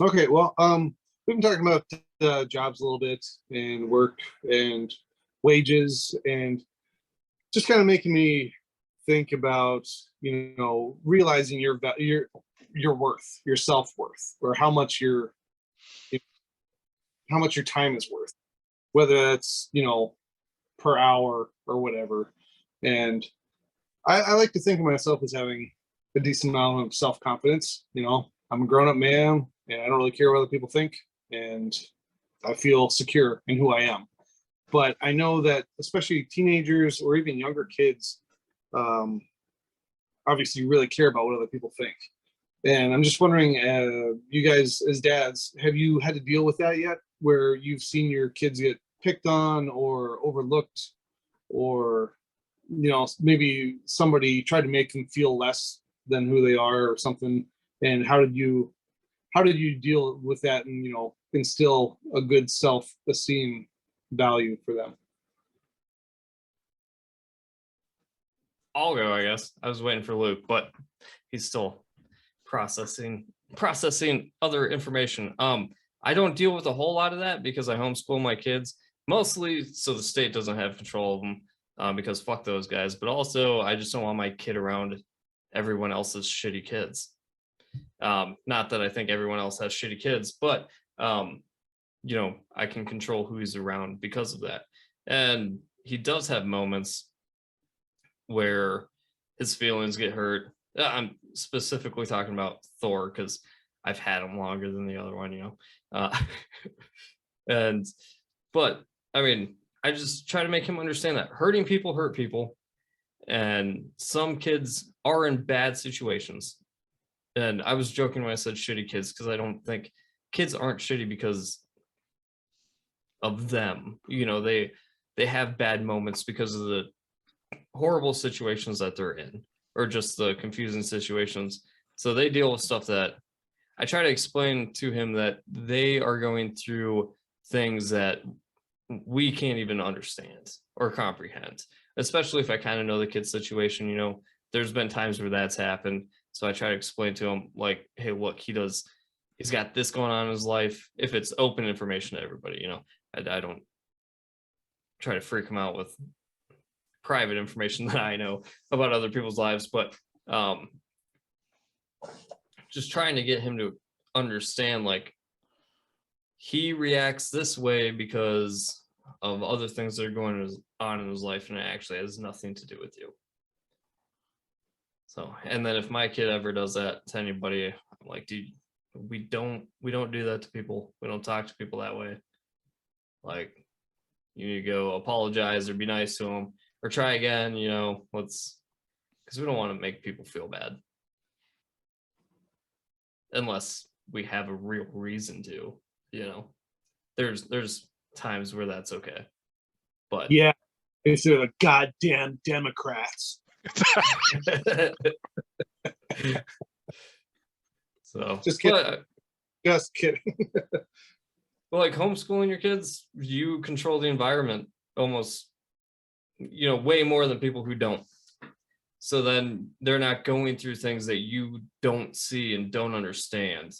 Okay, well, we've been talking about jobs a little bit and work and wages and just kind of making me think about, realizing your worth, your self-worth, or how much your time is worth, whether that's, per hour or whatever. And I like to think of myself as having a decent amount of self-confidence. I'm a grown-up man and I don't really care what other people think. And I feel secure in who I am. But I know that especially teenagers or even younger kids, um, obviously really care about what other people think. And I'm just wondering, you guys as dads, have you had to deal with that yet? Where you've seen your kids get picked on or overlooked, or maybe somebody tried to make them feel less than who they are or something? And how did you deal with that and instill a good self-esteem value for them? I'll go, I guess. I was waiting for Luke, but he's still processing other information. I don't deal with a whole lot of that because I homeschool my kids, mostly so the state doesn't have control of them, because fuck those guys. But also, I just don't want my kid around everyone else's shitty kids. Not that I think everyone else has shitty kids, but I can control who he's around because of that. And he does have moments where his feelings get hurt. I'm specifically talking about Thor because I've had him longer than the other one. Uh, and but I mean, I just try to make him understand that hurting people hurt people, and some kids are in bad situations. And I was joking when I said shitty kids because I don't think kids aren't shitty because of them. They have bad moments because of the horrible situations that they're in, or just the confusing situations. So they deal with stuff that I try to explain to him that they are going through things that we can't even understand or comprehend, especially if I kind of know the kid's situation. There's been times where that's happened. So I try to explain to him, like, hey, look, he's got this going on in his life. If it's open information to everybody, I don't try to freak him out with private information that I know about other people's lives, but just trying to get him to understand, like, he reacts this way because of other things that are going on in his life, and it actually has nothing to do with you. So, and then if my kid ever does that to anybody, I'm like, dude, we don't do that to people. We don't talk to people that way. Like, you need to go apologize or be nice to them or try again, because we don't want to make people feel bad unless we have a real reason to. There's times where that's okay, but Yeah, these are the goddamn Democrats. So Just kidding. Just kidding. Well, like homeschooling your kids, you control the environment almost, way more than people who don't. So then they're not going through things that you don't see and don't understand.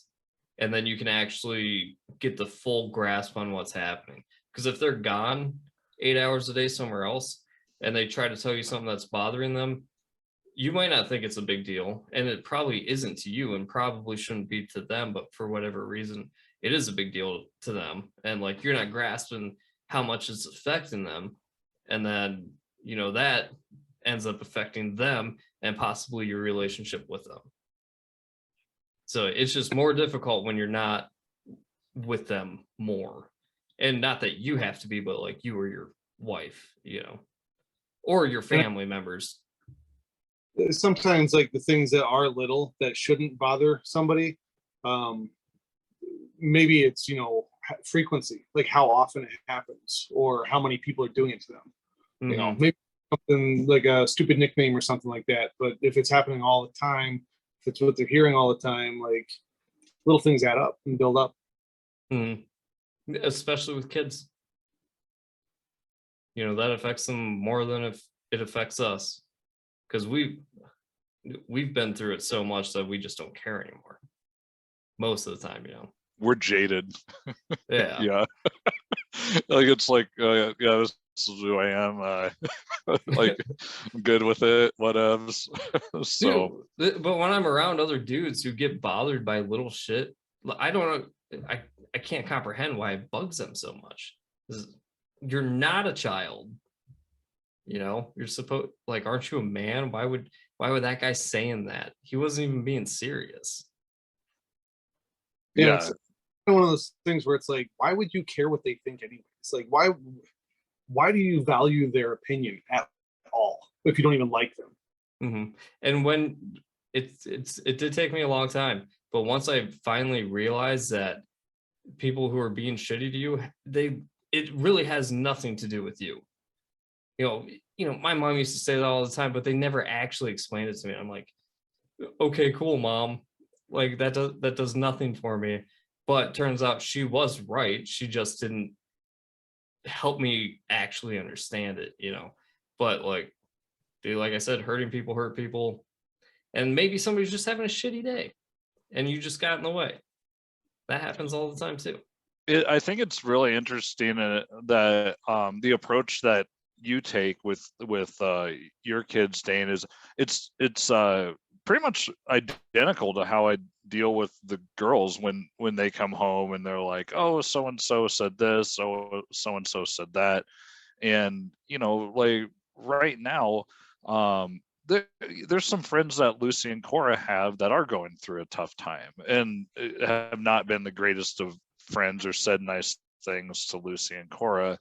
And then you can actually get the full grasp on what's happening. Because if they're gone 8 hours a day somewhere else and they try to tell you something that's bothering them, you might not think it's a big deal. And it probably isn't to you and probably shouldn't be to them. But for whatever reason, it is a big deal to them. And like, you're not grasping how much it's affecting them. And then, that ends up affecting them and possibly your relationship with them. So it's just more difficult when you're not with them more. And not that you have to be, but like you or your wife, or your family members. Sometimes, like, the things that are little that shouldn't bother somebody, um, maybe it's frequency, like how often it happens or how many people are doing it to them. Mm-hmm. Maybe something like a stupid nickname or something like that. But if it's happening all the time, if it's what they're hearing all the time, like, little things add up and build up. Mm-hmm. Especially with kids. That affects them more than if it affects us. Because we've been through it so much that we just don't care anymore. Most of the time. we're jaded. Yeah. Yeah. Like it's like yeah, this is who I am. Like I'm good with it, whatevs. So But when I'm around other dudes who get bothered by little shit, I don't know. I can't comprehend why it bugs them so much. 'Cause you're not a child. You know, you're supposed like, aren't you a man? Why would that guy saying that? He wasn't even being serious. Yeah, yeah, it's one of those things where it's like, why would you care what they think anyway? It's like, why do you value their opinion at all if you don't even like them? And when it did take me a long time, but once I finally realized that people who are being shitty to you, it really has nothing to do with you. My mom used to say that all the time, but they never actually explained it to me. I'm like, okay, cool, mom. Like that does nothing for me. But turns out she was right. She just didn't help me actually understand it. But like, dude, like I said, hurting people hurt people. And maybe somebody's just having a shitty day and you just got in the way. That happens all the time too. I think it's really interesting that the approach that you take with your kids, Dane, is it's pretty much identical to how I deal with the girls when they come home and they're like, oh, so and so said this, so and so said that, and like right now, there's some friends that Lucy and Cora have that are going through a tough time and have not been the greatest of friends or said nice things to Lucy and Cora.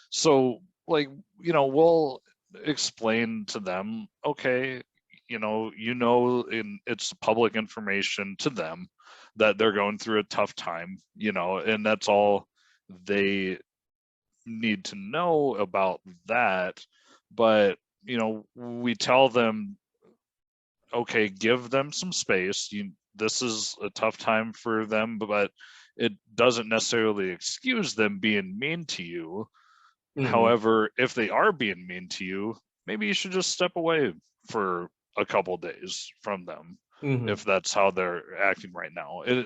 So like, we'll explain to them, okay, and it's public information to them that they're going through a tough time, and that's all they need to know about that. But we tell them, okay, give them some space. This is a tough time for them, but it doesn't necessarily excuse them being mean to you. However, if they are being mean to you, maybe you should just step away for a couple days from them if that's how they're acting right now. In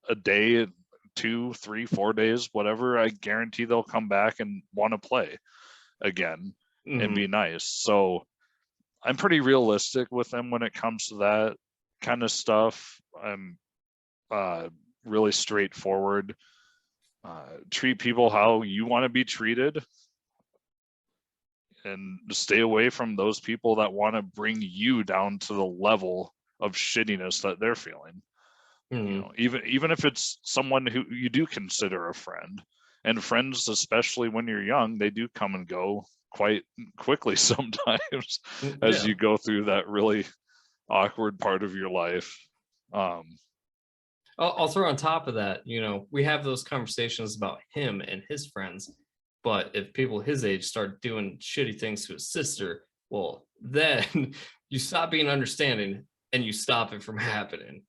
a day, 2, 3, 4 days, whatever, I guarantee they'll come back and want to play again and be nice. So I'm pretty realistic with them when it comes to that kind of stuff. I'm really straightforward. Treat people how you want to be treated, and stay away from those people that want to bring you down to the level of shittiness that they're feeling. Even if it's someone who you do consider a friend, and friends, especially when you're young, they do come and go quite quickly sometimes as you go through that really awkward part of your life. I'll throw on top of that, we have those conversations about him and his friends, but if people his age start doing shitty things to his sister, well, then you stop being understanding and you stop it from happening.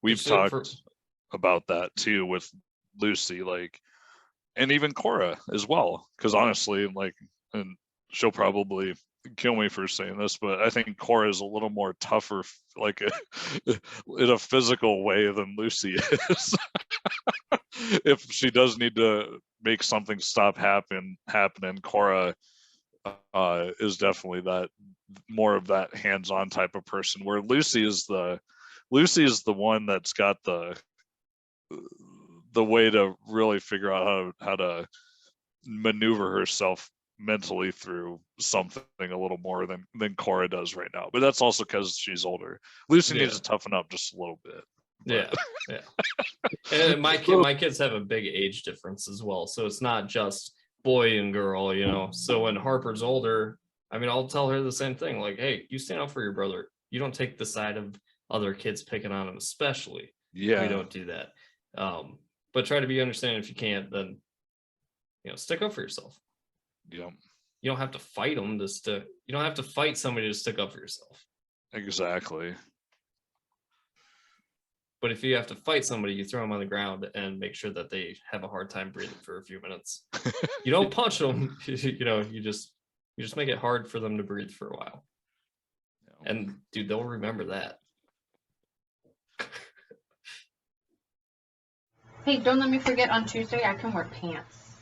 We've talked about that too with Lucy, like, and even Cora as well, because honestly, like, and she'll probably kill me for saying this, but I think Cora is a little more tougher, like in a physical way, than Lucy is. If she does need to make something stop happening, Cora is definitely that more of that hands-on type of person, where Lucy is the one that's got the way to really figure out how to maneuver herself mentally through something a little more than Cora does right now. But that's also because she's older. Lucy needs to toughen up just a little bit. Yeah. And my kids have a big age difference as well, so it's not just boy and girl. So when Harper's older, I'll tell her the same thing, like, hey, you stand up for your brother. You don't take the side of other kids picking on him, especially. We don't do that. But try to be understanding. If you can't, then stick up for yourself. Yeah. You don't have to fight them you don't have to fight somebody to stick up for yourself. Exactly. But if you have to fight somebody, you throw them on the ground and make sure that they have a hard time breathing for a few minutes. You don't punch them, you just make it hard for them to breathe for a while. And dude, they'll remember that. Hey, don't let me forget on Tuesday I can wear pants.